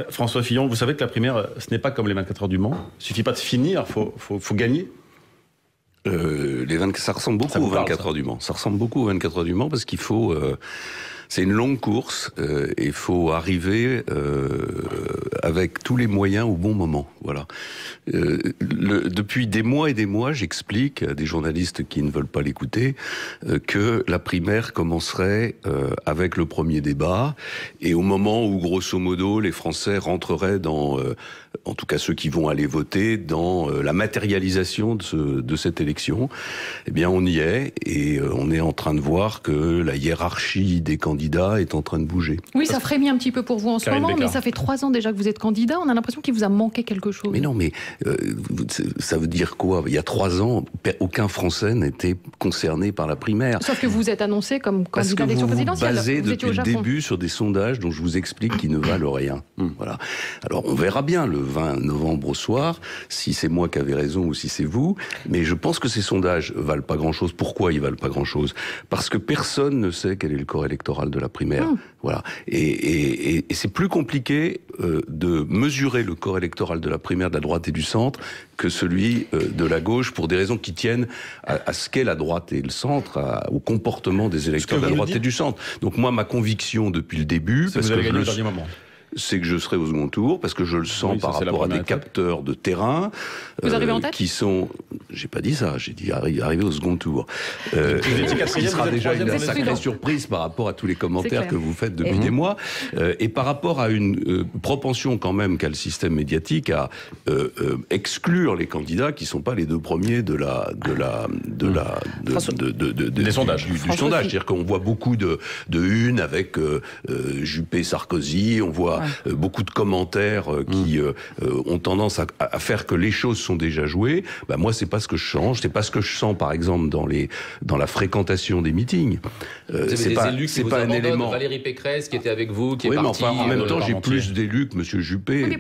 François Fillon, vous savez que la primaire, ce n'est pas comme les 24 heures du Mans. Il ne suffit pas de finir, il faut gagner. Ça ressemble beaucoup aux 24 heures du Mans. Ça ressemble beaucoup aux 24 heures du Mans parce qu'il faut... c'est une longue course et il faut arriver avec tous les moyens au bon moment. Voilà. Depuis des mois et des mois, j'explique à des journalistes qui ne veulent pas l'écouter que la primaire commencerait avec le premier débat et au moment où, grosso modo, les Français rentreraient dans, en tout cas ceux qui vont aller voter, dans la matérialisation de cette élection, eh bien on y est et on est en train de voir que la hiérarchie des candidats est en train de bouger. Oui, ça frémit un petit peu pour vous en ce moment, mais ça fait 3 ans déjà que vous êtes candidat. On a l'impression qu'il vous a manqué quelque chose. Mais non, mais ça veut dire quoi? Il y a 3 ans, aucun Français n'était concerné par la primaire. Sauf que vous êtes annoncé comme candidat à l'élection présidentielle. Parce que vous basez depuis le début sur des sondages dont je vous explique qu'ils ne valent rien. Voilà. Alors on verra bien le 20 novembre au soir si c'est moi qui avais raison ou si c'est vous. Mais je pense que ces sondages valent pas grand-chose. Pourquoi ils valent pas grand-chose? Parce que personne ne sait quel est le corps électoral de la primaire. Voilà. Et c'est plus compliqué de mesurer le corps électoral de la primaire de la droite et du centre que celui de la gauche pour des raisons qui tiennent à ce qu'est la droite et le centre, au comportement des électeurs de la droite et du centre. Donc moi, ma conviction depuis le début, parce que le dernier moment. C'est que je serai au second tour, parce que je le sens par rapport à des capteurs de terrain. Vous arrivez en tête ? Qui sont... J'ai pas dit ça, j'ai dit arriver au second tour. Qui sera déjà une sacrée surprise par rapport à tous les commentaires que vous faites depuis des mois. Et par rapport à une propension quand même qu'a le système médiatique à exclure les candidats qui sont pas les 2 premiers des sondages. Du sondage. C'est-à-dire qu'on voit beaucoup de une avec Juppé, Sarkozy, on voit beaucoup de commentaires qui ont tendance à faire que les choses sont déjà jouées. Bah moi, c'est pas ce que je change. C'est pas ce que je sens, par exemple, dans la fréquentation des meetings. C'est pas un élément. Valérie Pécresse qui était avec vous, qui est partie. Mais enfin, en même temps, j'ai plus d'élus que Monsieur Juppé.